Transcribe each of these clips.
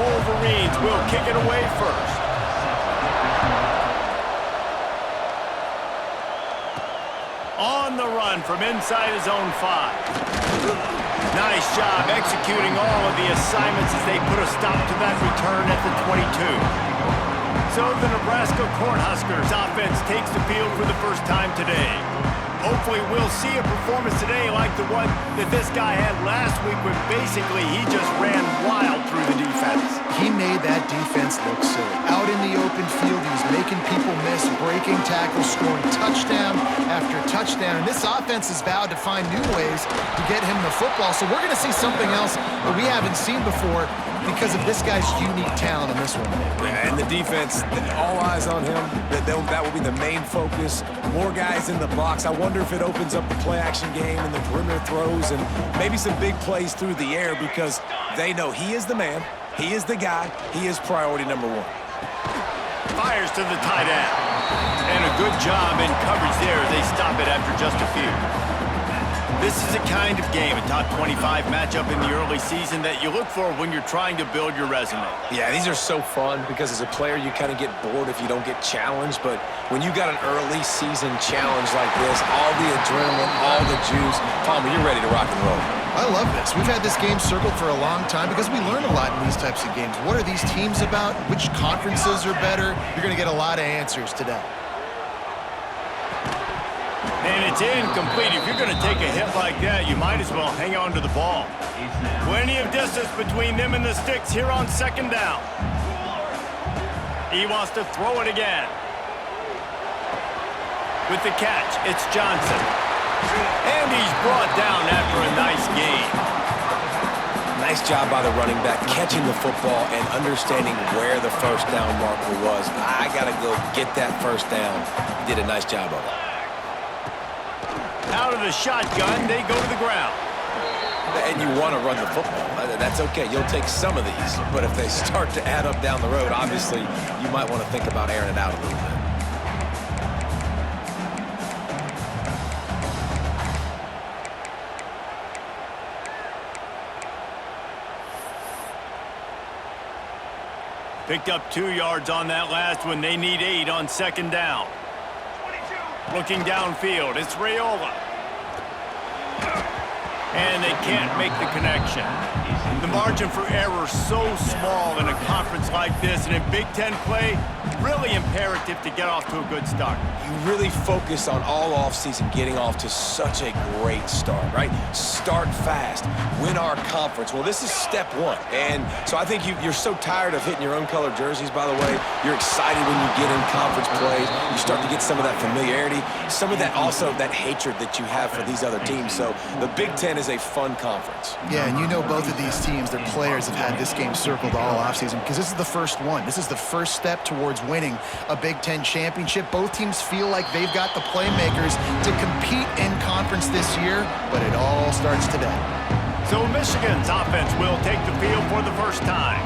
Wolverines will kick it away first. On the run from inside his own 5. Nice job executing all of the assignments as they put a stop to that return at the 22. So the Nebraska Cornhuskers offense takes the field for the first time today. Hopefully we'll see a performance today like the one that this guy had last week when basically he just ran wild through the defense. He made that defense look silly. Out in the open field, he was making people miss, breaking tackles, scoring touchdown after touchdown. And this offense has vowed to find new ways to get him the football. So we're going to see something else that we haven't seen before because of this guy's unique talent in this one. Yeah, and the defense, all eyes on him. That will be the main focus. More guys in the box. I wonder if it opens up the play-action game and the perimeter throws and maybe some big plays through the air because they know he is the man, he is the guy, he is priority number 1. Fires to the tight end. And a good job in coverage there as they stop it after just a few. This is a kind of game, a top 25 matchup in the early season that you look for when you're trying to build your resume. Yeah, these are so fun because as a player you kind of get bored if you don't get challenged, but when you got an early season challenge like this, all the adrenaline, all the juice, Palmer, you're ready to rock and roll. I love this. We've had this game circled for a long time because we learn a lot in these types of games. What are these teams about? Which conferences are better? You're going to get a lot of answers today. And it's incomplete. If you're going to take a hit like that, you might as well hang on to the ball. Plenty of distance between them and the sticks here on second down. He wants to throw it again. With the catch, it's Johnson. And he's brought down after a nice gain. Nice job by the running back, catching the football and understanding where the first down marker was. I got to go get that first down. He did a nice job of it. Out of the shotgun, they go to the ground. And you want to run the football. That's okay. You'll take some of these. But if they start to add up down the road, obviously, you might want to think about airing it out a little bit. Picked up 2 yards on that last one. They need 8 on second down. Looking downfield, it's Raiola. And they can't make the connection. The margin for error so small in a conference like this, and in Big Ten play, really imperative to get off to a good start. You really focus on all offseason getting off to such a great start, right? Start fast, win our conference. Well, this is step 1. And so I think you're so tired of hitting your own colored jerseys, by the way. You're excited when you get in conference plays. You start to get some of that familiarity, some of that also that hatred that you have for these other teams. So the Big Ten is a fun conference. Yeah, and you know both of these teams, their players have had this game circled all offseason because this is the first one. This is the first step towards winning a Big Ten championship. Both teams feel like they've got the playmakers to compete in conference this year, but it all starts today. So Michigan's offense will take the field for the first time.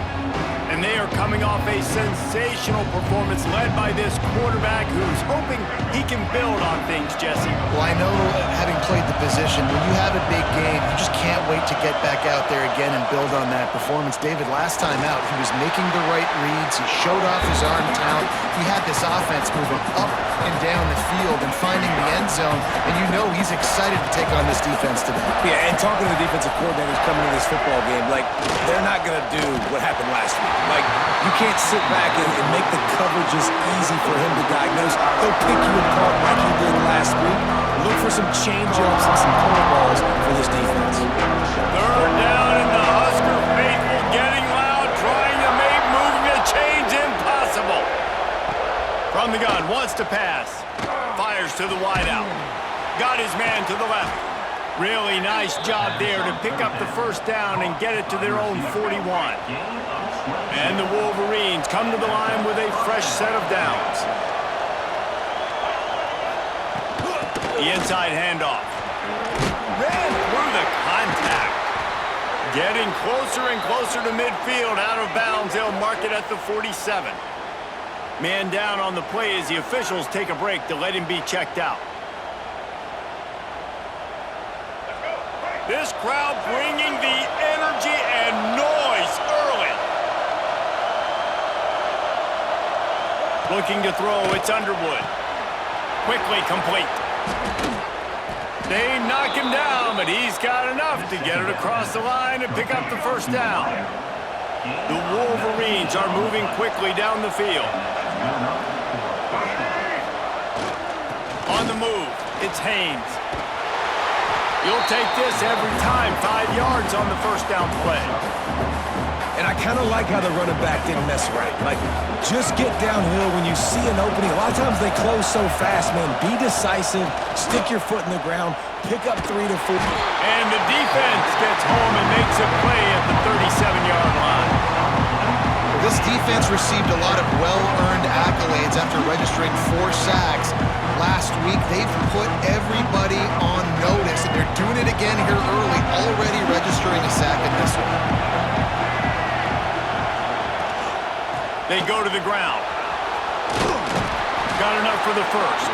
And they are coming off a sensational performance led by this quarterback who's hoping he can build on things, Jesse. Well, I know, having played the position, when you have a big game, you just can't wait to get back out there again and build on that performance. David, last time out, he was making the right reads. He showed off his arm talent. He had this offense moving up and down the field and finding the end zone. And you know he's excited to take on this defense today. Yeah, and talking to the defensive coordinators coming into this football game, like, they're not going to do what happened last week. Like, you can't sit back and make the coverages easy for him to diagnose. He'll pick you apart like he did last week. Look for some change-ups and some curveballs for this defense. Third down, and the Husker faithful getting loud, trying to make moving a change impossible. From the gun, wants to pass. Fires to the wideout. Got his man to the left. Really nice job there to pick up the first down and get it to their own 41. And the Wolverines come to the line with a fresh set of downs. The inside handoff. Ran through the contact. Getting closer and closer to midfield, out of bounds. They'll mark it at the 47. Man down on the play as the officials take a break to let him be checked out. This crowd bringing the energy and noise early. Looking to throw, it's Underwood. Quickly complete. They knock him down, but he's got enough to get it across the line and pick up the first down. The Wolverines are moving quickly down the field. On the move, it's Haynes. You'll take this every time, 5 yards on the first down play. And I kind of like how the running back didn't mess around. Like, just get downhill when you see an opening. A lot of times they close so fast, man. Be decisive, stick your foot in the ground, pick up 3 to 4. And the defense gets home and makes a play at the 37-yard line. This defense received a lot of well-earned accolades after registering 4 sacks. Last week, they've put everybody on notice, and they're doing it again here early, already registering a sack in this one. They go to the ground. Got enough for the first.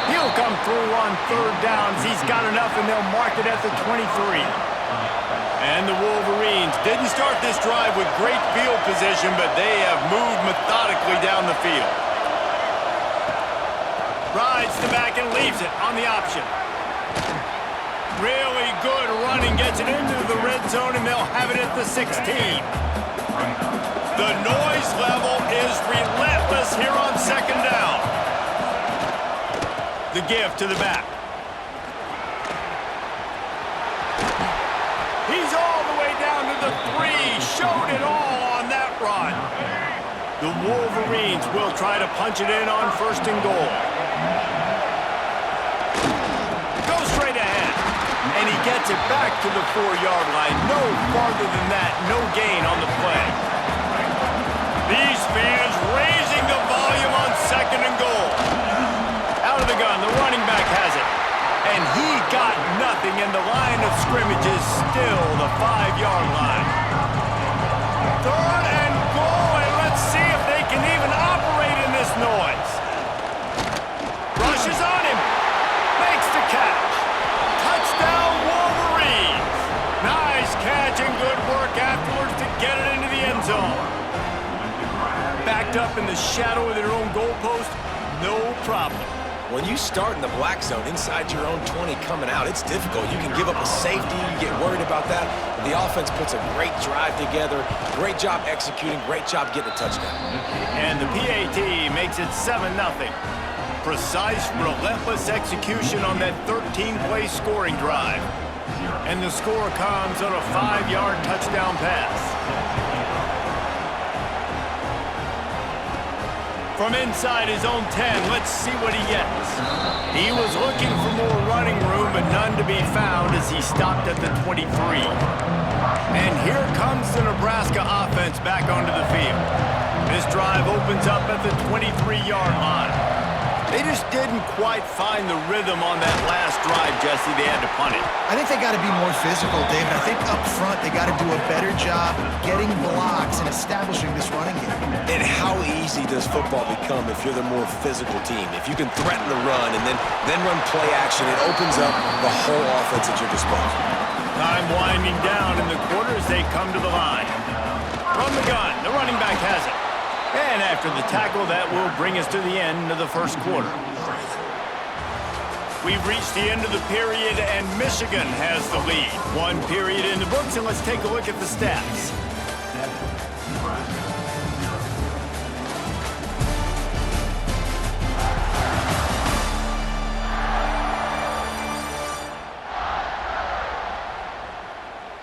He'll come through on third downs. He's got enough, and they'll mark it at the 23. And the Wolverines didn't start this drive with great field position, but they have moved methodically down the field. Rides the back and leaves it on the option. Really good running, gets it into the red zone, and they'll have it at the 16. The noise level is relentless here on second down. The give to the back. He's all the way down to the 3. Showed it all on that run. The Wolverines will try to punch it in on first and goal. Go straight ahead. And he gets it back to the 4-yard line. No farther than that. No gain on the play. These fans raising the volume on second and goal. Out of the gun, the running back has it. And he got nothing, and the line of scrimmage is still the 5-yard line. Third and goal, and let's see if they can even operate in this noise. Rushes on him. Makes the catch. Touchdown, Wolverines. Nice catch and good work afterwards to get it into the end zone. Backed up in the shadow of their own goalpost, no problem. When you start in the black zone inside your own 20 coming out, it's difficult. You can give up a safety, you get worried about that. But the offense puts a great drive together. Great job executing, great job getting a touchdown. And the PAT makes it 7-0. Precise, relentless execution on that 13-play scoring drive. And the score comes on a 5-yard touchdown pass. From inside his own 10, let's see what he gets. He was looking for more running room, but none to be found as he stopped at the 23. And here comes the Nebraska offense back onto the field. This drive opens up at the 23-yard line. They just didn't quite find the rhythm on that last drive, Jesse. They had to punt it. I think they got to be more physical, David. I think up front they got to do a better job getting blocks and establishing this running game. And how easy does football become if you're the more physical team? If you can threaten the run and then run play action, it opens up the whole offense at your disposal. Time winding down in the quarter as they come to the line. From the gun, the running back has it. And after the tackle, that will bring us to the end of the first quarter. We've reached the end of the period, and Michigan has the lead. 1 period in the books, and let's take a look at the stats.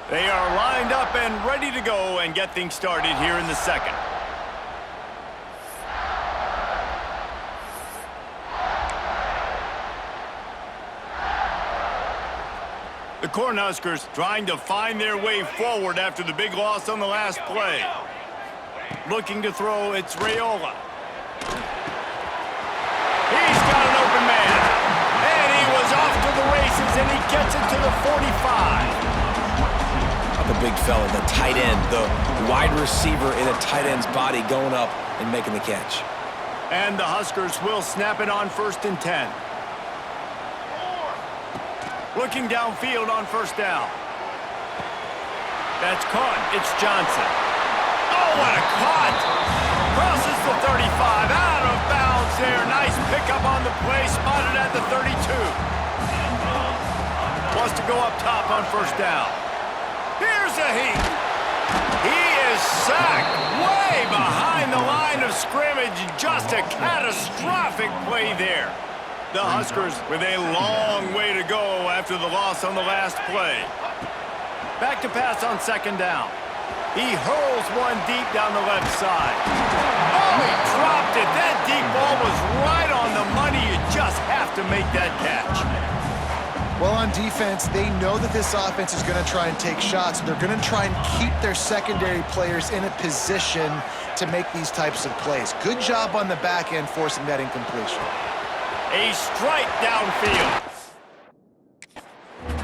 They are lined up and ready to go and get things started here in the second. The Cornhuskers trying to find their way forward after the big loss on the last play. Looking to throw, it's Raiola. He's got an open man. And he was off to the races, and he gets it to the 45. The big fella, the tight end, the wide receiver in a tight end's body going up and making the catch. And the Huskers will snap it on 1st and 10. Looking downfield on first down. That's caught. It's Johnson. Oh, what a cut! Crosses the 35, out of job on the play, spotted at the 32. Wants to go up top on first down. Here's a heat. He is sacked way behind the line of scrimmage. Just a catastrophic play there. The Huskers with a long way to go after the loss on the last play. Back to pass on second down. He hurls one deep down the left side. Oh, he dropped it. That deep ball was right on the money. You just have to make that catch. Well, on defense, they know that this offense is going to try and take shots. They're going to try and keep their secondary players in a position to make these types of plays. Good job on the back end forcing that incompletion. A strike downfield.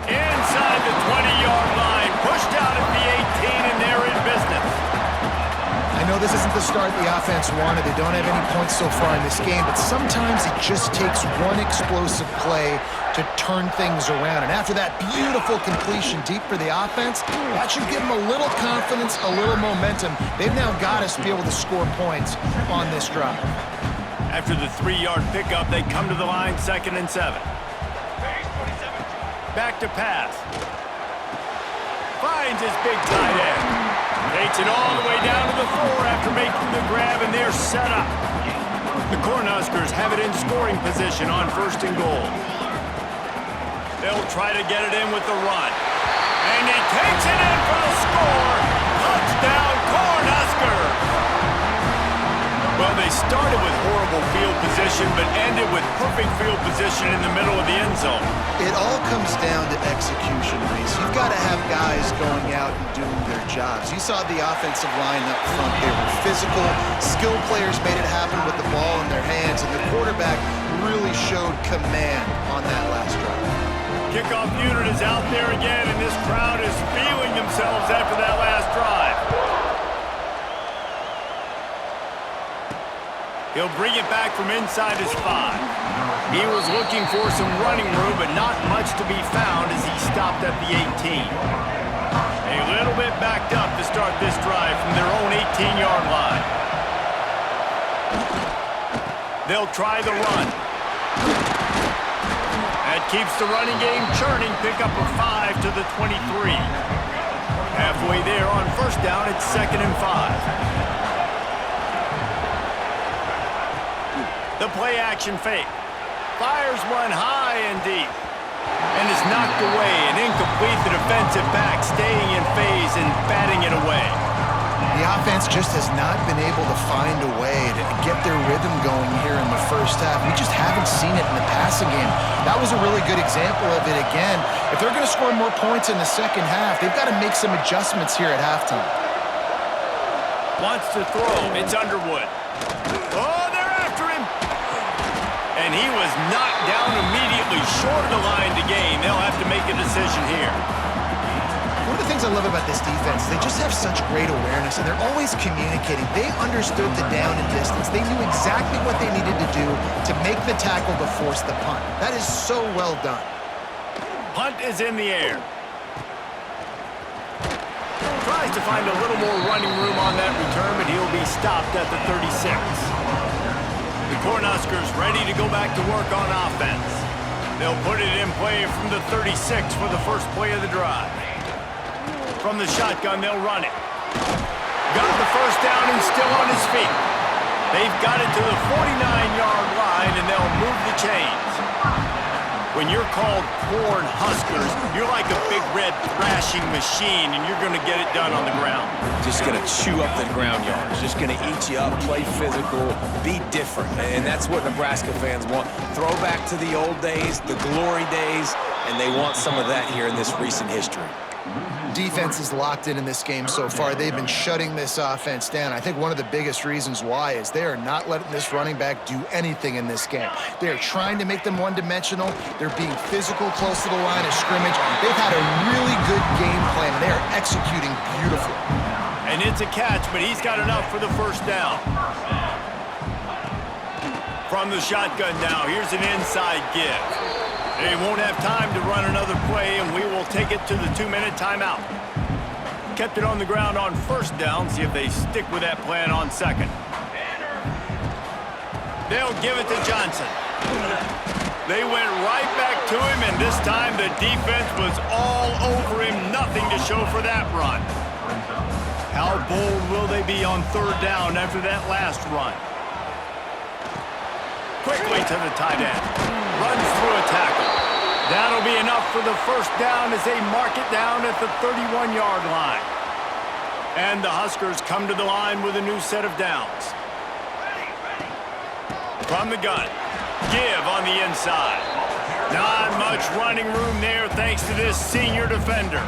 Inside the 20-yard line. Pushed out at the 18, and they're in business. I know this isn't the start the offense wanted. They don't have any points so far in this game, but sometimes it just takes one explosive play to turn things around. And after that beautiful completion deep for the offense, that should give them a little confidence, a little momentum. They've now got us to be able to score points on this drive. After the 3-yard pickup, they come to the line, 2nd and 7. Back to pass. Finds his big tight end. Takes it all the way down to the 4 after making the grab, and they're set up. The Cornhuskers have it in scoring position on 1st and goal. They'll try to get it in with the run. And he takes it in for the score. Touchdown, Cornhuskers! Well, they started with horrible field position, but ended with perfect field position in the middle of the end zone. It all comes down to execution, Reese. You've got to have guys going out and doing their jobs. You saw the offensive line up front. They were physical. Skilled players made it happen with the ball in their hands, and the quarterback really showed command on that last drive. Kickoff unit is out there again, and this crowd is feeling themselves after that last drive. He'll bring it back from inside his 5. He was looking for some running room, but not much to be found as he stopped at the 18. A little bit backed up to start this drive from their own 18-yard line. They'll try the run. That keeps the running game churning. Pick up a 5 to the 23. Halfway there on first down, it's 2nd and 5. The play-action fake. Fires one high and deep. And is knocked away and incomplete. The defensive back staying in phase and batting it away. The offense just has not been able to find a way to get their rhythm going here in the first half. We just haven't seen it in the passing game. That was a really good example of it again. If they're going to score more points in the second half, they've got to make some adjustments here at halftime. Wants to throw. It's Underwood. Oh, they're after him. And he was knocked down immediately short of the line to gain. They'll have to make a decision here. One of the things I love about this defense, they just have such great awareness, and they're always communicating. They understood the down and distance. They knew exactly what they needed to do to make the tackle to force the punt. That is so well done. Punt is in the air. Tries to find a little more running room on that return, but he'll be stopped at the 36. The Cornhuskers ready to go back to work on offense. They'll put it in play from the 36 for the first play of the drive. From the shotgun, they'll run it. Got the first down and still on his feet. They've got it to the 49-yard line, and they'll move the chains. When you're called Corn Huskers, you're like a big red thrashing machine, and you're going to get it done on the ground. Just going to chew up the ground yards. Just going to eat you up, play physical, be different. And that's what Nebraska fans want. Throw back to the old days, the glory days, and they want some of that here in this recent history. Defense is locked in this game so far. They've been shutting this offense down. I think one of the biggest reasons why is they are not letting this running back do anything in this game. They are trying to make them one-dimensional. They're being physical close to the line of scrimmage. They've had a really good game plan, and they are executing beautifully. And it's a catch, but he's got enough for the first down. From the shotgun now, here's an inside give. They won't have time to run another play, and we will take it to the 2-minute timeout. Kept it on the ground on first down. See if they stick with that plan on second. They'll give it to Johnson. They went right back to him, and this time the defense was all over him. Nothing to show for that run. How bold will they be on third down after that last run? Quickly to the tight end. Runs through a tackle. That'll be enough for the first down as they mark it down at the 31-yard line. And the Huskers come to the line with a new set of downs. From the gun. Give on the inside. Not much running room there thanks to this senior defender.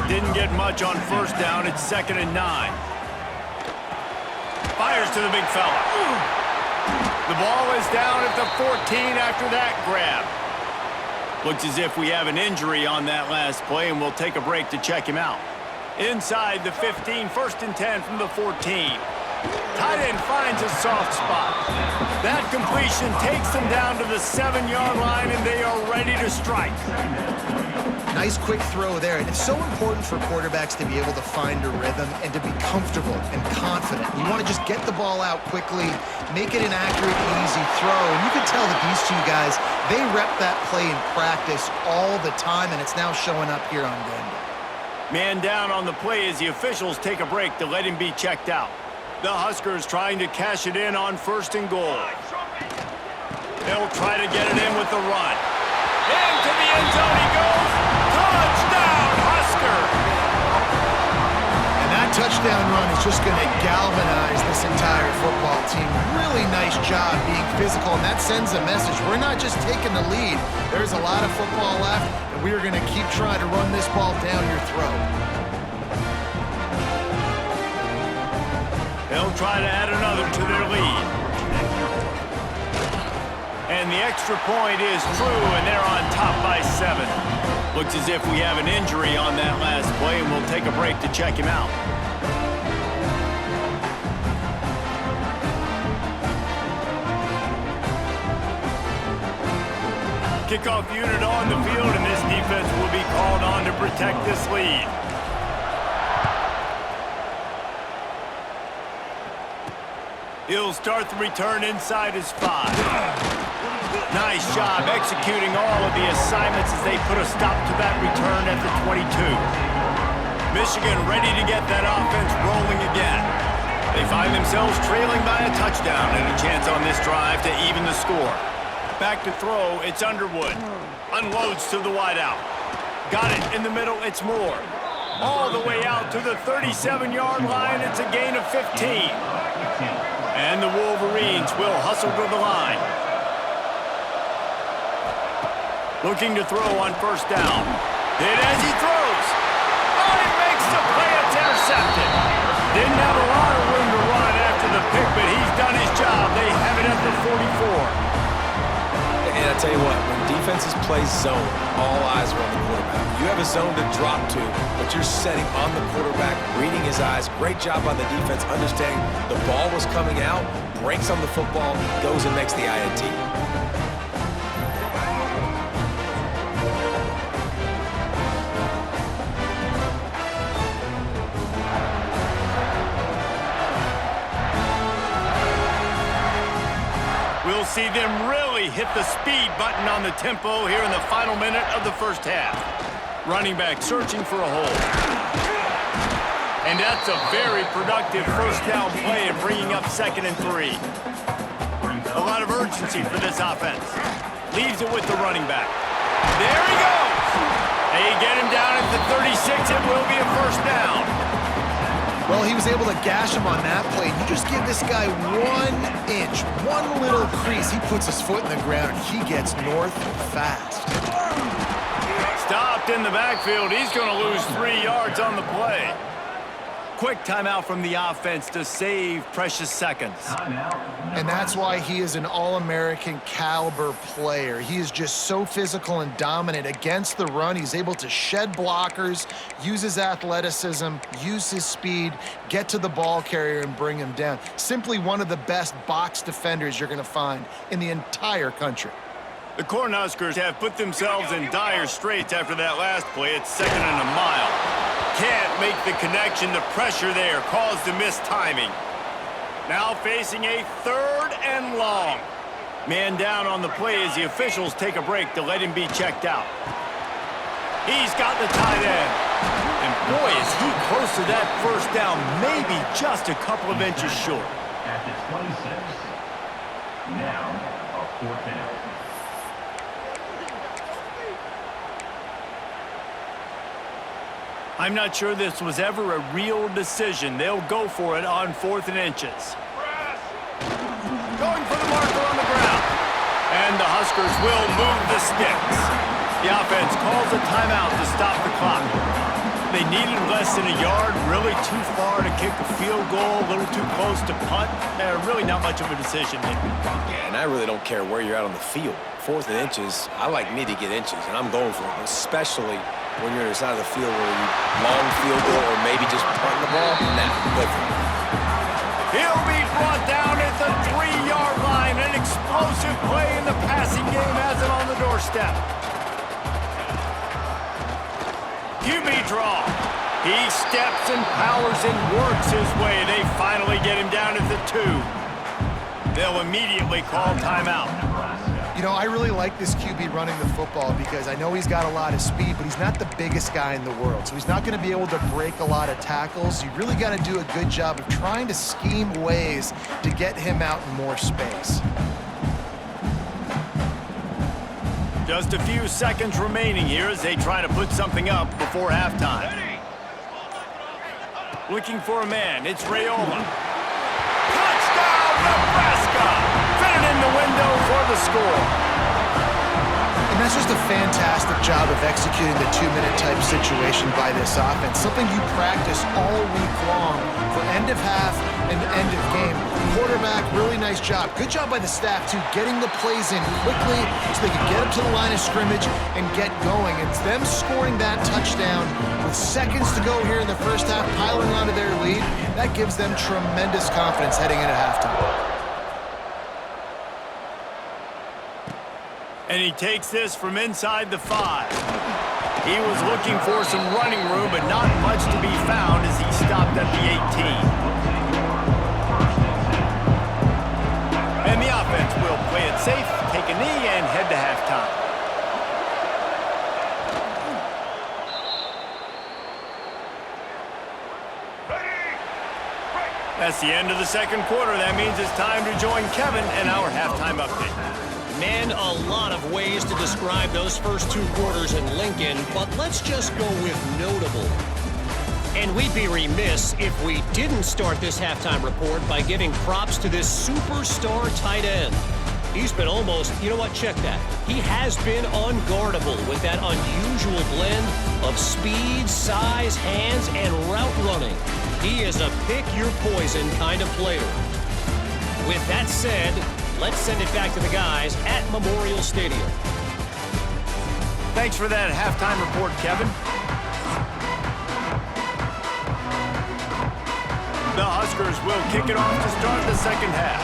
Didn't get much on first down. It's 2nd and 9. Fires to the big fella. The ball is down at the 14 after that grab. Looks as if we have an injury on that last play, and we'll take a break to check him out. Inside the 15, 1st and 10 from the 14. Tight end finds a soft spot. That completion takes them down to the 7-yard line, and they are ready to strike. Nice quick throw there, and it's so important for quarterbacks to be able to find a rhythm and to be comfortable and confident. You want to just get the ball out quickly, make it an accurate, easy throw, and you can tell that these two guys, they rep that play in practice all the time, and it's now showing up here on game day. Man down on the play as the officials take a break to let him be checked out. The Huskers trying to cash it in on 1st and goal. They'll try to get it in with the run. Into the end zone he goes. Touchdown, Husker! And that touchdown run is just going to galvanize this entire football team. Really nice job being physical, and that sends a message. We're not just taking the lead. There's a lot of football left, and we are going to keep trying to run this ball down your throat. They'll try to add another to their lead. And the extra point is true, and they're on top by 7. Looks as if we have an injury on that last play, and we'll take a break to check him out. Kickoff unit on the field, and this defense will be called on to protect this lead. He'll start the return inside his 5. Nice job executing all of the assignments as they put a stop to that return at the 22. Michigan ready to get that offense rolling again. They find themselves trailing by a touchdown and a chance on this drive to even the score. Back to throw, it's Underwood. Unloads to the wideout. Got it in the middle, it's Moore. All the way out to the 37-yard line, it's a gain of 15. And the Wolverines will hustle to the line. Looking to throw on 1st down. Hit as he throws. Oh, he makes the play. It's intercepted. Didn't have a lot of room to run after the pick, but he's done his job. They have it at the 44. And I tell you what, when defenses play zone, all eyes are on the quarterback. You have a zone to drop to, but you're setting on the quarterback, reading his eyes. Great job by the defense, understanding the ball was coming out, breaks on the football, goes and makes the INT. We'll see them really hit the speed button on the tempo here in the final minute of the first half. Running back searching for a hole. And that's a very productive first down play and bringing up 2nd and 3. A lot of urgency for this offense. Leaves it with the running back. There he goes! They get him down at the 36. It will be a first down. Well, he was able to gash him on that play. You just give this guy 1 inch, one little crease. He puts his foot in the ground. He gets north fast. Stopped in the backfield. He's going to lose 3 yards on the play. Quick timeout from the offense to save precious seconds. And that's why he is an All-American caliber player. He is just so physical and dominant against the run. He's able to shed blockers, use his athleticism, use his speed, get to the ball carrier and bring him down. Simply one of the best box defenders you're going to find in the entire country. The Cornhuskers have put themselves in dire straits after that last play. It's 2nd and a mile. Can't make the connection. The pressure there caused the missed timing. Now facing a 3rd and long. Man down on the play as the officials take a break to let him be checked out. He's got the tight end. And boy, is he close to that first down, maybe just a couple of inches short. At the 26. Now, a 4th down. I'm not sure this was ever a real decision. They'll go for it on 4th and inches. Going for the marker on the ground. And the Huskers will move the sticks. The offense calls a timeout to stop the clock. They needed less than a yard, really too far to kick a field goal, a little too close to punt. Really not much of a decision here. Yeah, and I really don't care where you're at on the field. 4th and inches, I like me to get inches, and I'm going for it, especially when you're on the side of the field where you long field goal or maybe just punting the ball. Nah, good for him. He'll be brought down at the 3-yard line. An explosive play in the passing game has him on the doorstep. QB draw. He steps and powers and works his way. They finally get him down at the 2. They'll immediately call timeout. You know, I really like this QB running the football because I know he's got a lot of speed, but he's not the biggest guy in the world. So he's not going to be able to break a lot of tackles. You really got to do a good job of trying to scheme ways to get him out in more space. Just a few seconds remaining here as they try to put something up before halftime. Looking for a man, it's Rayola. Touchdown, Nebraska! Fitted in the window for the score. And that's just a fantastic job of executing the 2-minute type situation by this offense. Something you practice all week long for end of half and end of game. Quarterback, really nice job. Good job by the staff, too, getting the plays in quickly so they can get up to the line of scrimmage and get going. It's them scoring that touchdown with seconds to go here in the first half, piling onto their lead. That gives them tremendous confidence heading into halftime. And he takes this from inside the 5. He was looking for some running room, but not much to be found as he stopped at the 18. And the offense will play it safe, take a knee, and head to halftime. That's the end of the second quarter. That means it's time to join Kevin and our halftime update. Man, a lot of ways to describe those first 2 quarters in Lincoln, but let's just go with notable. And we'd be remiss if we didn't start this halftime report by giving props to this superstar tight end. He's been almost, you know what, check that. He has been unguardable with that unusual blend of speed, size, hands, and route running. He is a pick-your-poison kind of player. With that said, let's send it back to the guys at Memorial Stadium. Thanks for that halftime report, Kevin. The Huskers will kick it off to start the second half.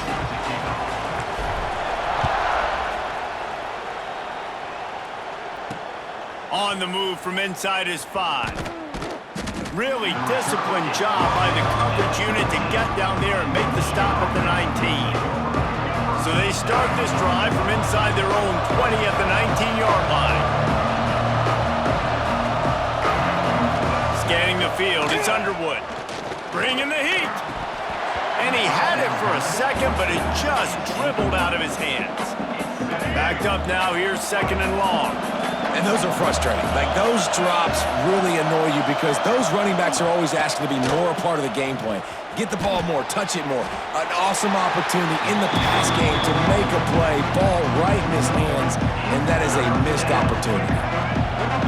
On the move from inside his 5. Really disciplined job by the coverage unit to get down there and make the stop at the 19. So they start this drive from inside their own 20 at the 19-yard line. Scanning the field, it's Underwood. Bringing the heat. And he had it for a second, but it just dribbled out of his hands. Backed up now, here's 2nd and long. And those are frustrating. Like, those drops really annoy you because those running backs are always asking to be more a part of the game plan. Get the ball more, touch it more. An awesome opportunity in the pass game to make a play, ball right in his hands, and that is a missed opportunity.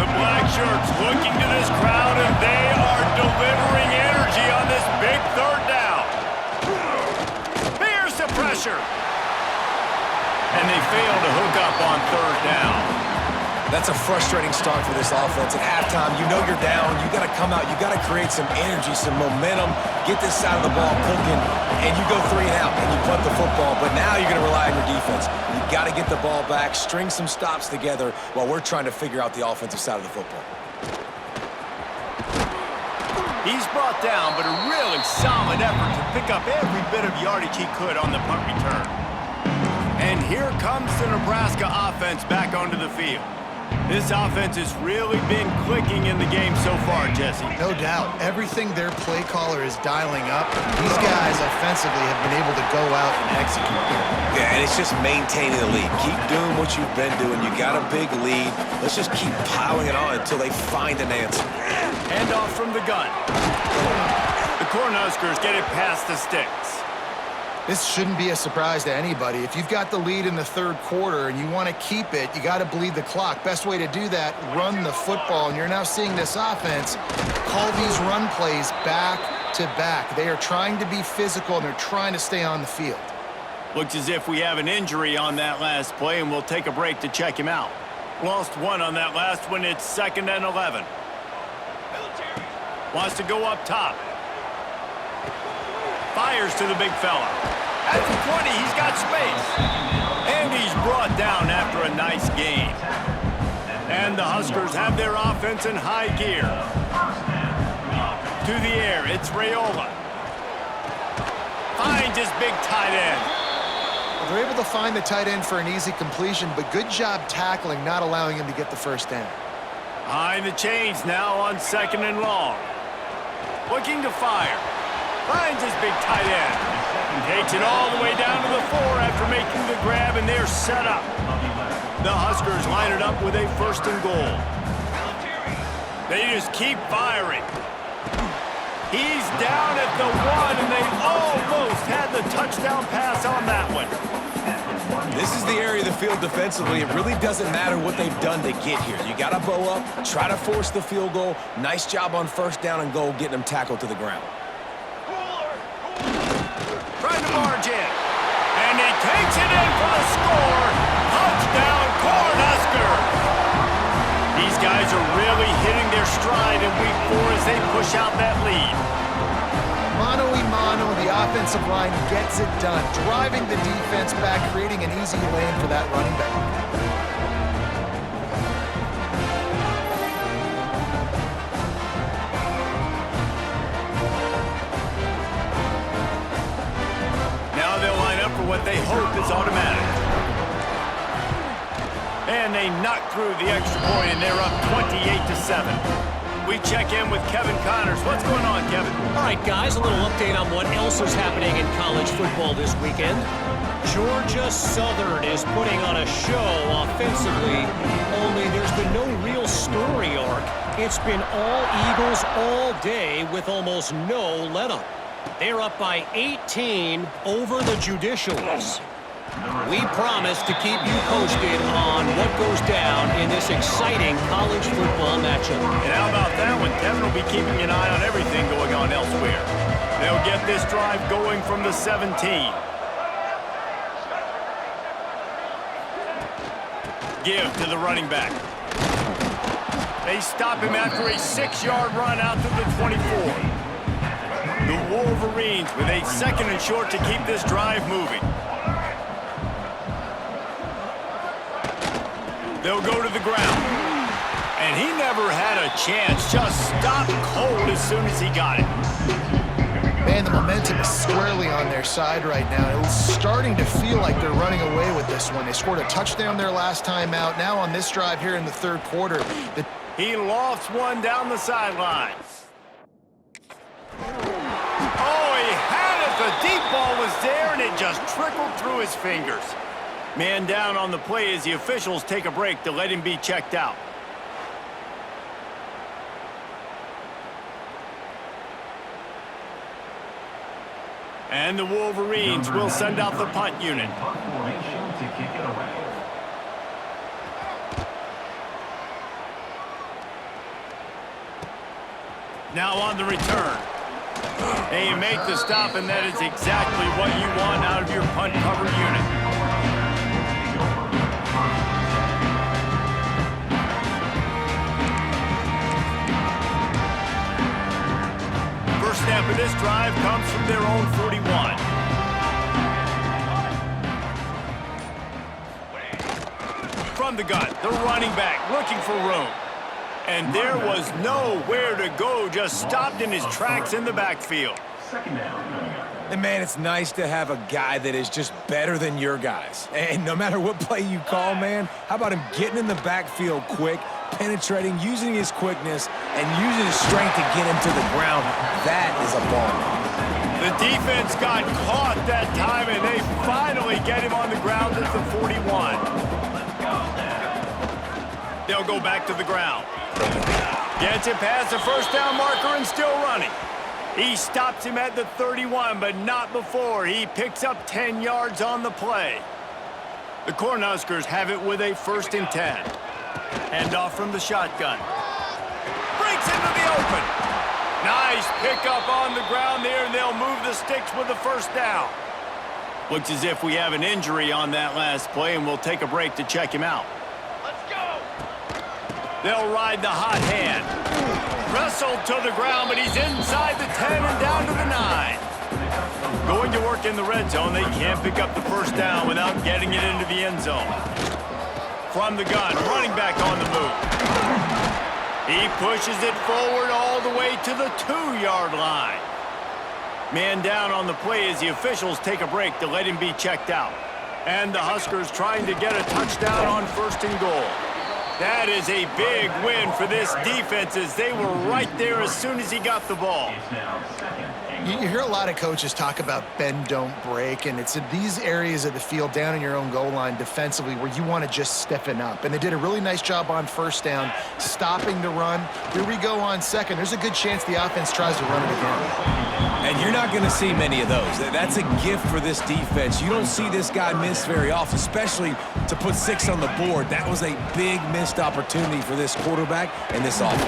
The black shirts looking to this crowd, and they are delivering energy on this big 3rd down. Here's the pressure. And they fail to hook up on 3rd down. That's a frustrating start for this offense. At halftime, you know you're down. You got to come out. You got to create some energy, some momentum, get this side of the ball cooking, and you go 3 and out, and you punt the football. But now you're going to rely on your defense. You got to get the ball back, string some stops together while we're trying to figure out the offensive side of the football. He's brought down, but a really solid effort to pick up every bit of yardage he could on the punt return. And here comes the Nebraska offense back onto the field. This offense has really been clicking in the game so far, Jesse. No doubt. Everything their play caller is dialing up, these guys offensively have been able to go out and execute. Yeah, and it's just maintaining the lead. Keep doing what you've been doing. You got a big lead. Let's just keep piling it on until they find an answer. Hand off from the gun. The Cornhuskers get it past the sticks. This shouldn't be a surprise to anybody. If you've got the lead in the third quarter and you want to keep it, you got to bleed the clock. Best way to do that, run the football. And you're now seeing this offense call these run plays back to back. They are trying to be physical, and they're trying to stay on the field. Looks as if we have an injury on that last play, and we'll take a break to check him out. Lost one on that last one. It's 2nd and 11. Wants to go up top. Fires to the big fella. At the 20, he's got space. And he's brought down after a nice gain. And the Huskers have their offense in high gear. To the air, it's Raiola. Finds his big tight end. Well, they're able to find the tight end for an easy completion, but good job tackling, not allowing him to get the first down. Behind the chains now on 2nd and long. Looking to fire. Finds his big tight end. Takes it all the way down to the 4 after making the grab, and they're set up. The Huskers line it up with a 1st and goal. They just keep firing. He's down at the 1, and they almost had the touchdown pass on that one. This is the area of the field defensively. It really doesn't matter what they've done to get here. You got to bow up, try to force the field goal. Nice job on 1st down and goal, getting them tackled to the ground. Trying to barge in. And he takes it in for the score. Touchdown, Cornhuskers. These guys are really hitting their stride in week 4 as they push out that lead. Mano-a-mano, the offensive line gets it done, driving the defense back, creating an easy lane for that running back. What they hope is automatic. And they knock through the extra point, and they're up 28-7. We check in with Kevin Connors. What's going on, Kevin? All right, guys, a little update on what else is happening in college football this weekend. Georgia Southern is putting on a show offensively, only there's been no real story arc. It's been all Eagles all day with almost no let-up. They're up by 18 over the Judicials. We promise to keep you posted on what goes down in this exciting college football matchup. And how about that one? Kevin will be keeping an eye on everything going on elsewhere. They'll get this drive going from the 17. Give to the running back. They stop him after a 6-yard run out to the 24. The Wolverines with a 2nd and short to keep this drive moving. They'll go to the ground. And he never had a chance. Just stopped cold as soon as he got it. Man, the momentum is squarely on their side right now. It's starting to feel like they're running away with this one. They scored a touchdown their last time out. Now on this drive here in the 3rd quarter. He lofts one down the sideline. The deep ball was there, and it just trickled through his fingers. Man down on the play as the officials take a break to let him be checked out. And the Wolverines will send out the punt unit. Now on the return. They make the stop, and that is exactly what you want out of your punt cover unit. First snap of this drive comes from their own 41. From the gun, the running back looking for room. And there was nowhere to go, just stopped in his tracks in the backfield. 2nd down. And, man, it's nice to have a guy that is just better than your guys. And no matter what play you call, man, how about him getting in the backfield quick, penetrating, using his quickness, and using his strength to get him to the ground? That is a ball. The defense got caught that time, and they finally get him on the ground at the 41. They'll go back to the ground. Gets it past the first down marker and still running. He stops him at the 31, but not before. He picks up 10 yards on the play. The Cornhuskers have it with a 1st and 10. Handoff from the shotgun. Breaks into the open. Nice pickup on the ground there, and they'll move the sticks with the 1st down. Looks as if we have an injury on that last play, and we'll take a break to check him out. Let's go! They'll ride the hot hand. Wrestled to the ground, but he's inside the 10 and down to the 9. Going to work in the red zone, they can't pick up the 1st down without getting it into the end zone. From the gun, running back on the move. He pushes it forward all the way to the 2-yard line. Man down on the play as the officials take a break to let him be checked out. And the Huskers trying to get a touchdown on 1st and goal. That is a big win for this defense as they were right there as soon as he got the ball. You hear a lot of coaches talk about bend, don't break, and it's in these areas of the field down in your own goal line defensively where you want to just stiffen up. And they did a really nice job on 1st down, stopping the run. Here we go on 2nd. There's a good chance the offense tries to run it again. And you're not going to see many of those. That's a gift for this defense. You don't see this guy miss very often, especially to put 6 on the board. That was a big missed opportunity for this quarterback and this offense.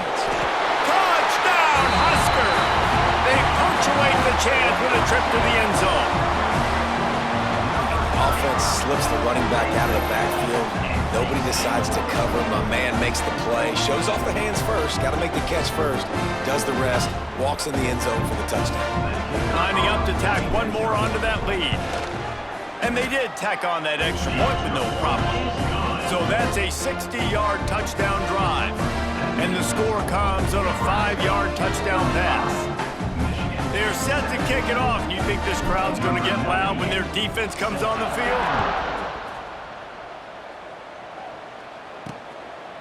Touchdown, Husker! They punctuate the chance with a trip to the end zone. Offense slips the running back out of the backfield. Nobody decides to cover him. My man makes the play. Shows off the hands first. Got to make the catch first. Does the rest. Walks in the end zone for the touchdown. Lining up to tack one more onto that lead. And they did tack on that extra point with no problem. So that's a 60-yard touchdown drive. And the score comes on a 5-yard touchdown pass. They're set to kick it off. You think this crowd's going to get loud when their defense comes on the field?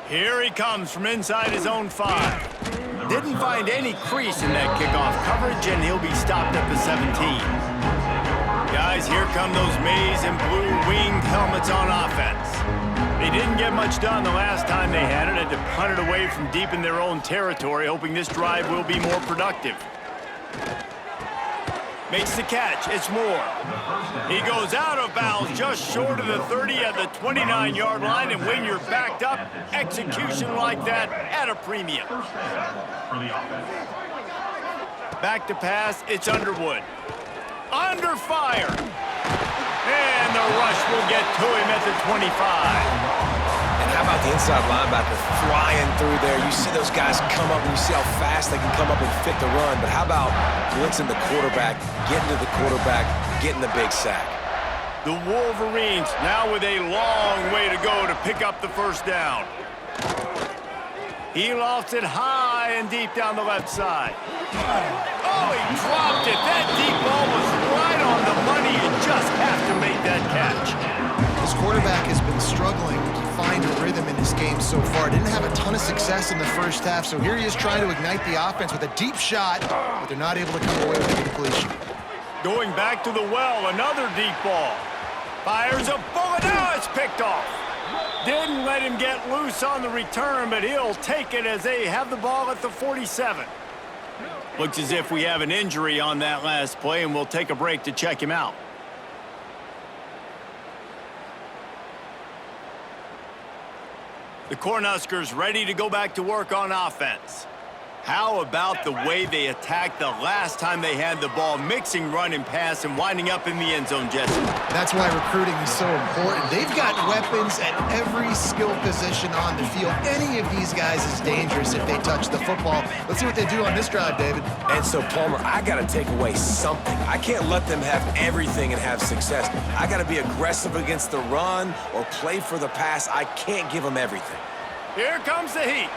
Here he comes from inside his own 5. Didn't find any crease in that kickoff coverage, and he'll be stopped at the 17. Guys, here come those maize and blue winged helmets on offense. They didn't get much done the last time they had it. Had to punt it away from deep in their own territory, hoping this drive will be more productive. Makes the catch. It's Moore. He goes out of bounds just short of the 30 at the 29-yard line, and when you're backed up, execution like that at a premium. Back to pass. It's Underwood. Under fire. And the rush will get to him at the 25. And how about the inside linebacker flying through there? You see those guys come up, and you see how fast they can come up and fit the run. But how about blitzing the quarterback, getting to the quarterback, getting the big sack? The Wolverines now with a long way to go to pick up the 1st down. He lofts it high and deep down the left side. Oh, he dropped it. That deep ball was right on the money. You just have to make that catch. This quarterback has been struggling to find a rhythm in this game so far. Didn't have a ton of success in the 1st half, so here he is trying to ignite the offense with a deep shot, but they're not able to come away with a completion. Going back to the well, another deep ball. Fires a bullet. Now it's picked off. Didn't let him get loose on the return, but he'll take it as they have the ball at the 47. Looks as if we have an injury on that last play, and we'll take a break to check him out. The Cornhuskers ready to go back to work on offense. How about the way they attacked the last time they had the ball, mixing run and pass and winding up in the end zone, Jesse? That's why recruiting is so important. They've got weapons at every skill position on the field. Any of these guys is dangerous if they touch the football. Let's see what they do on this drive, David. And so, Palmer, I got to take away something. I can't let them have everything and have success. I got to be aggressive against the run or play for the pass. I can't give them everything. Here comes the heat.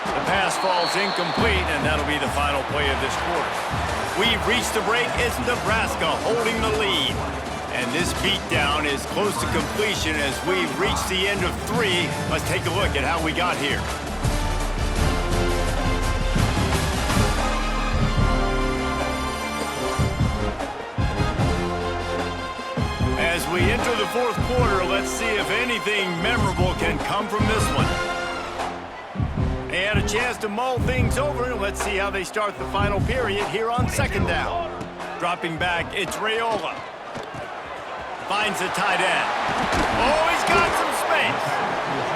The pass falls incomplete, and that'll be the final play of this quarter. We've reached the break. It's Nebraska holding the lead. And this beatdown is close to completion as we've reached the end of 3. Let's take a look at how we got here. As we enter the 4th quarter, let's see if anything memorable can come from this one. They had a chance to mull things over. Let's see how they start the final period here on 2nd down. Dropping back, it's Raiola. Finds the tight end. Oh, he's got some space.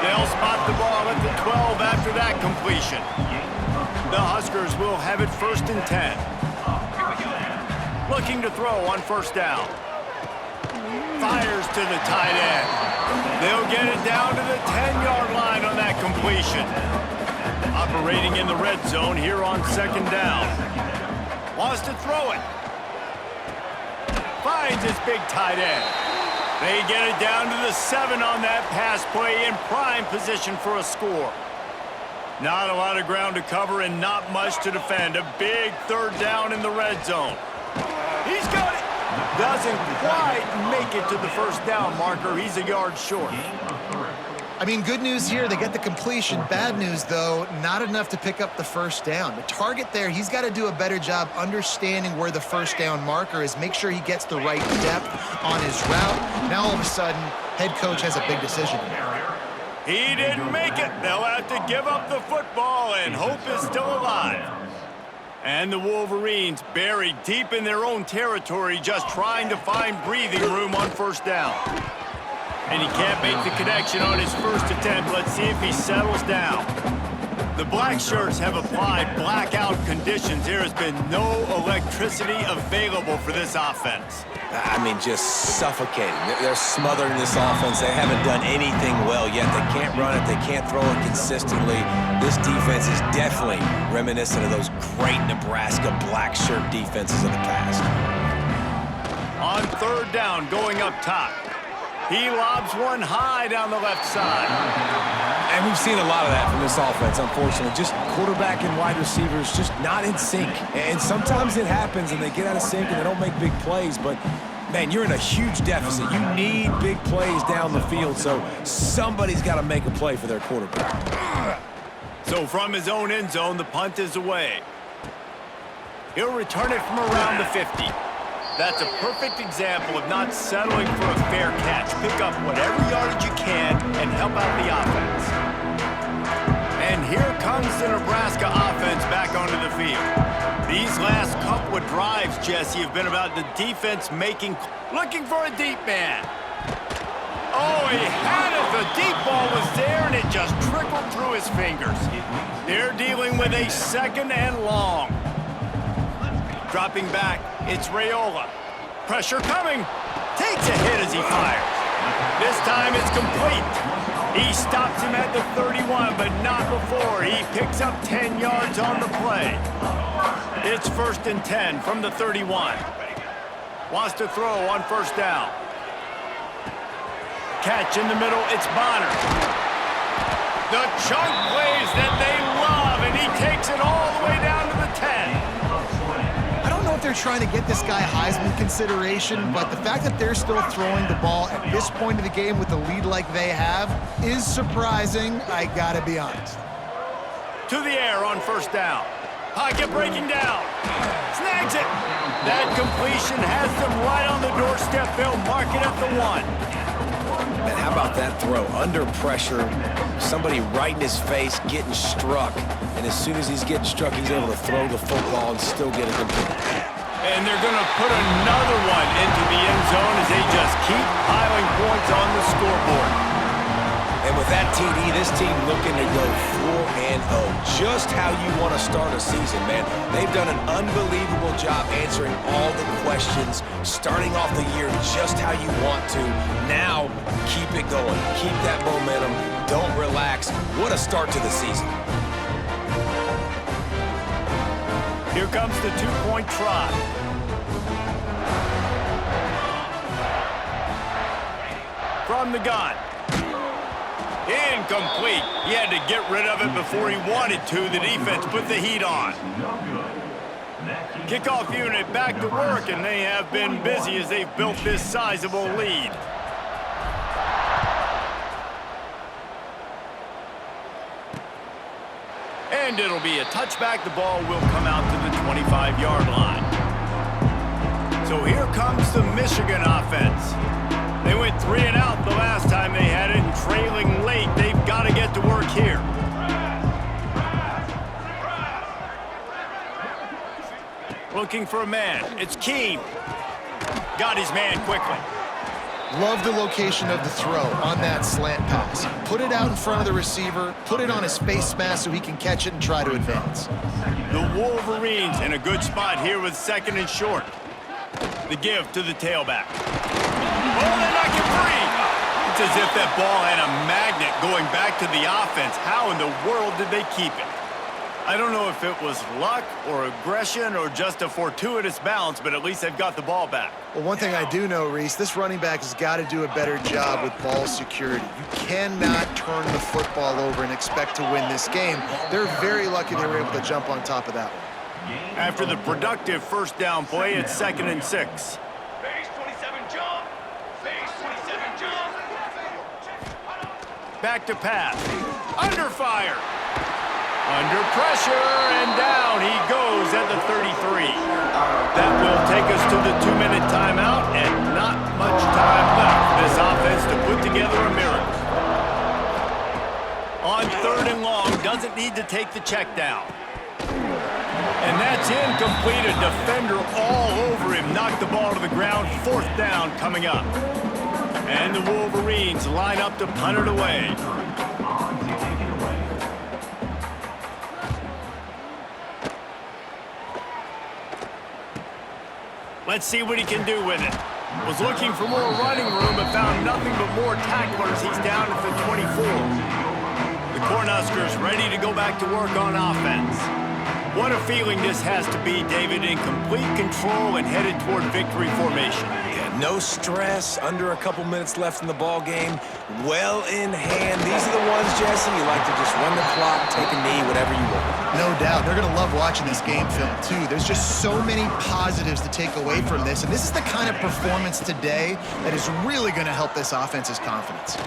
They'll spot the ball at the 12 after that completion. The Huskers will have it 1st and 10. Looking to throw on 1st down. Fires to the tight end. They'll get it down to the 10-yard line on that completion. Operating in the red zone here on 2nd down. Wants to throw it. Finds his big tight end. They get it down to the 7 on that pass play in prime position for a score. Not a lot of ground to cover and not much to defend. A big 3rd down in the red zone. He's got it. Doesn't quite make it to the 1st down marker. He's a yard short. I mean, good news here, they get the completion. Bad news, though, not enough to pick up the 1st down. The target there, he's got to do a better job understanding where the 1st down marker is, make sure he gets the right depth on his route. Now, all of a sudden, head coach has a big decision to make. He didn't make it. They'll have to give up the football, and hope is still alive. And the Wolverines buried deep in their own territory, just trying to find breathing room on 1st down. And he can't make the connection on his 1st attempt. Let's see if he settles down. The black shirts have applied blackout conditions. There has been no electricity available for this offense. I mean, just suffocating. They're smothering this offense. They haven't done anything well yet. They can't run it. They can't throw it consistently. This defense is definitely reminiscent of those great Nebraska black shirt defenses of the past. On 3rd down, going up top. He lobs one high down the left side. And we've seen a lot of that from this offense, unfortunately. Just quarterback and wide receivers just not in sync. And sometimes it happens and they get out of sync and they don't make big plays. But, man, you're in a huge deficit. You need big plays down the field, so somebody's got to make a play for their quarterback. So from his own end zone, the punt is away. He'll return it from around the 50. That's a perfect example of not settling for a fair catch. Pick up whatever yardage you can and help out the offense. And here comes the Nebraska offense back onto the field. These last couple of drives, Jesse, have been about the defense looking for a deep man. Oh, he had it. The deep ball was there, and it just trickled through his fingers. They're dealing with a 2nd and long. Dropping back, it's Raiola. Pressure coming. Takes a hit as he fires. This time it's complete. He stops him at the 31, but not before. He picks up 10 yards on the play. It's 1st and 10 from the 31. Wants to throw on 1st down. Catch in the middle, it's Bonner. The chunk plays that they love, and he takes it all the way down to the 10. I don't know if they're trying to get this guy Heisman consideration, but the fact that they're still throwing the ball at this point of the game with the lead like they have is surprising, I gotta be honest. To the air on 1st down. Pocket breaking down. Snags it. That completion has them right on the doorstep. They'll mark it at the 1. Man, how about that throw? Under pressure, somebody right in his face getting struck. And as soon as he's getting struck, he's able to throw the football and still get it complete. And they're going to put another one into the end zone as they just keep piling points on the scoreboard. And with that TD, this team looking to go 4-0. Just how you want to start a season, man. They've done an unbelievable job answering all the questions, starting off the year just how you want to. Now, keep it going. Keep that momentum. Don't relax. What a start to the season. Here comes the 2-point try. From the gun. Incomplete. He had to get rid of it before he wanted to. The defense put the heat on. No good. Next. Kickoff unit back to work, and they have been busy as they've built this sizable lead. And it'll be a touchback. The ball will come out to the 25-yard line. So here comes the Michigan offense. They went 3 and out the last time they had it, and trailing late, they've got to get to work here. Looking for a man. It's Keene. Got his man quickly. Love the location of the throw on that slant pass. Put it out in front of the receiver, put it on his face mask so he can catch it and try to advance. The Wolverines in a good spot here with 2nd and short. The give to the tailback. Oh, they're not get free. It's as if that ball had a magnet going back to the offense. How in the world did they keep it? I don't know if it was luck or aggression or just a fortuitous bounce, but at least they've got the ball back. Well, one thing I do know, Reese, this running back has got to do a better job with ball security. You cannot turn the football over and expect to win this game. They're very lucky they were able to jump on top of that one. After the productive first down play, it's 2nd and 6. Base 27 jump. Base 27 jump. Back to pass. Under fire. Under pressure, and down he goes at the 33. That will take us to the 2-minute timeout, and not much time left for this offense to put together a miracle. On 3rd and long, doesn't need to take the check down. And that's incomplete. A defender all over him. Knocked the ball to the ground. 4th down coming up. And the Wolverines line up to punt it away. Let's see what he can do with it. Was looking for more running room, but found nothing but more tacklers. He's down at the 24. The Cornhuskers ready to go back to work on offense. What a feeling this has to be, David, in complete control and headed toward victory formation. Yeah, no stress, under a couple minutes left in the ball game, well in hand. These are the ones, Jesse, you like to just run the clock, take a knee, whatever you want. No doubt. They're going to love watching this game film, too. There's just so many positives to take away from this, and this is the kind of performance today that is really going to help this offense's confidence.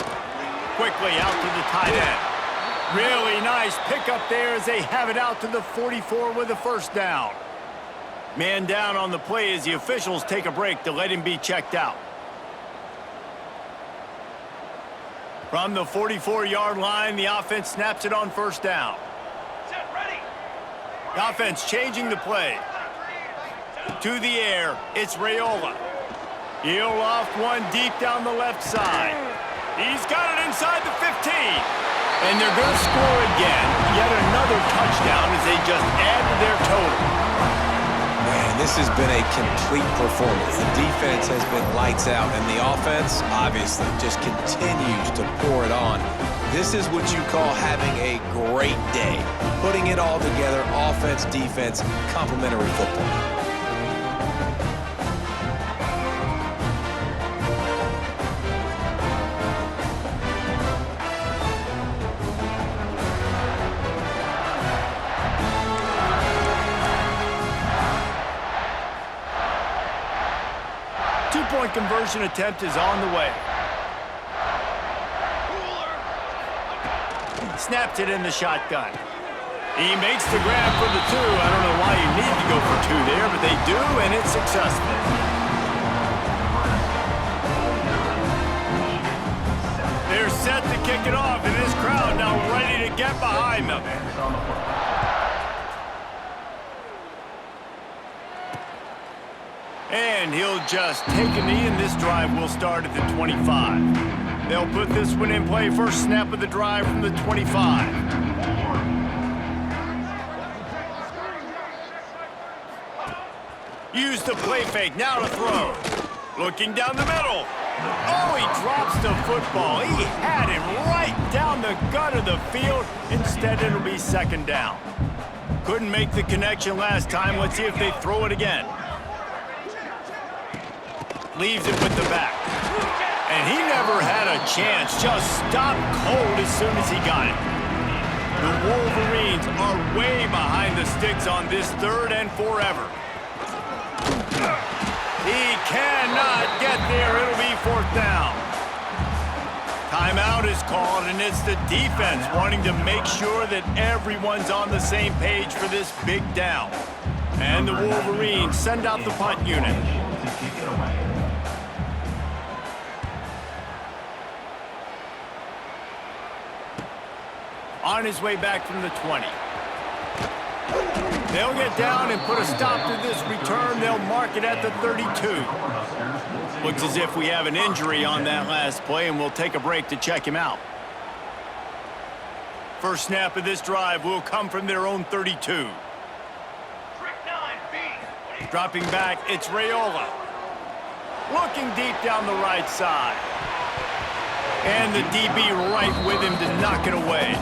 Quickly out to the tight end. Really nice pickup there as they have it out to the 44 with a 1st down. Man down on the play as the officials take a break to let him be checked out. From the 44-yard line, the offense snaps it on 1st down. Set ready. The offense changing the play. To the air, it's Raiola. He'll loft one deep down the left side. He's got it inside the 15. And they're going to score again. Yet another touchdown as they just add to their total. Man, this has been a complete performance. The defense has been lights out, and the offense, obviously, just continues to pour it on. This is what you call having a great day. Putting it all together, offense, defense, complementary football. Two-point conversion attempt is on the way. Snaps it in the shotgun. He makes the grab for the 2. I don't know why you need to go for 2 there, but they do, and it's successful. They're set to kick it off, and this crowd now ready to get behind them. And he'll just take a knee, and this drive will start at the 25. They'll put this one in play. First snap of the drive from the 25. Use the play fake, now to throw. Looking down the middle. Oh, he drops the football. He had him right down the gut of the field. Instead, it'll be 2nd down. Couldn't make the connection last time. Let's see if they throw it again. Leaves it with the back. And he never had a chance. Just stopped cold as soon as he got it. The Wolverines are way behind the sticks on this 3rd and forever. He cannot get there. It'll be 4th down. Timeout is called, and it's the defense wanting to make sure that everyone's on the same page for this big down. And the Wolverines send out the punt unit. On his way back from the 20. They'll get down and put a stop to this return. They'll mark it at the 32. Looks as if we have an injury on that last play, and we'll take a break to check him out. First snap of this drive will come from their own 32. Dropping back, it's Raiola. Looking deep down the right side. And the DB right with him to knock it away.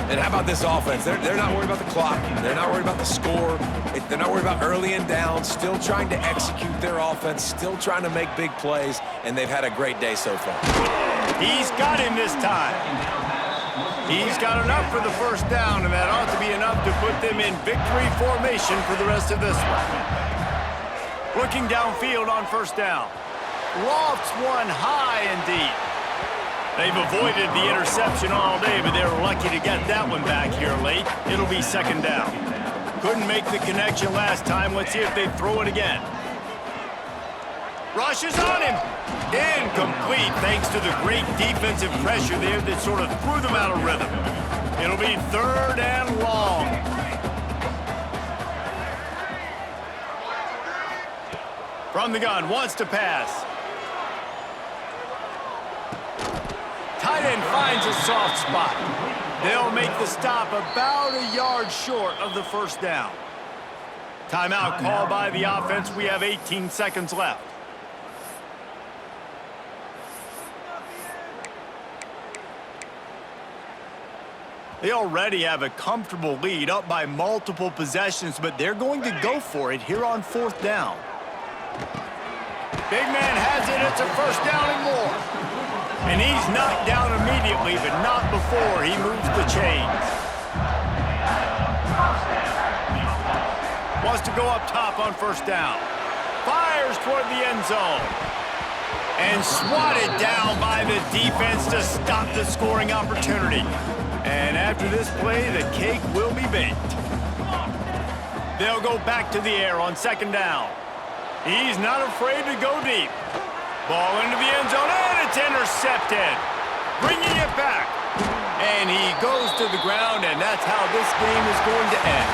And how about this offense? They're not worried about the clock. They're not worried about the score. They're not worried about early and down. Still trying to execute their offense. Still trying to make big plays. And they've had a great day so far. He's got him this time. He's got enough for the first down, and that ought to be enough to put them in victory formation for the rest of this one. Looking downfield on first down. Lofts one high and deep. They've avoided the interception all day, but they were lucky to get that one back here late. It'll be 2nd down. Couldn't make the connection last time. Let's see if they throw it again. Rush is on him. Incomplete thanks to the great defensive pressure there that sort of threw them out of rhythm. It'll be 3rd and long. From the gun, wants to pass. Tight end finds a soft spot. They'll make the stop about a yard short of the first down. Timeout called by the offense. We have 18 seconds left. They already have a comfortable lead, up by multiple possessions, but they're going to go for it here on 4th down. Big man has it. It's a first down and more. And he's knocked down immediately, but not before he moves the chains. Wants to go up top on first down. Fires toward the end zone. And swatted down by the defense to stop the scoring opportunity. And after this play, the cake will be baked. They'll go back to the air on 2nd down. He's not afraid to go deep. Ball into the end zone, and it's intercepted. Bringing it back. And he goes to the ground, and that's how this game is going to end.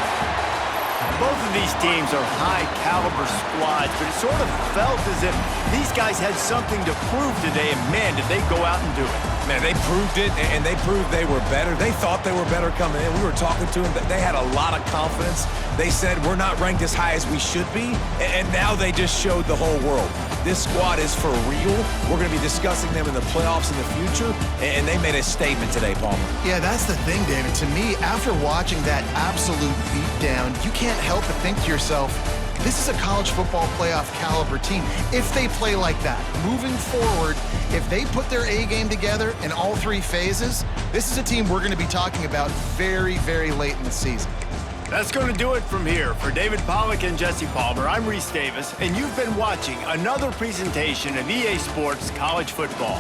Both of these teams are high-caliber squads, but it sort of felt as if these guys had something to prove today, and man, did they go out and do it. Man, they proved it, and they proved they were better. They thought they were better coming in. We were talking to them. They had a lot of confidence. They said, we're not ranked as high as we should be, and now they just showed the whole world. This squad is for real. We're going to be discussing them in the playoffs in the future, and they made a statement today, Palmer. Yeah, that's the thing, David. To me, after watching that absolute beatdown, you can't help but think to yourself, this is a college football playoff caliber team. If they play like that, moving forward, if they put their A game together in all 3 phases, this is a team we're going to be talking about very, very late in the season. That's going to do it from here. For David Pollack and Jesse Palmer, I'm Reese Davis, and you've been watching another presentation of EA Sports College Football.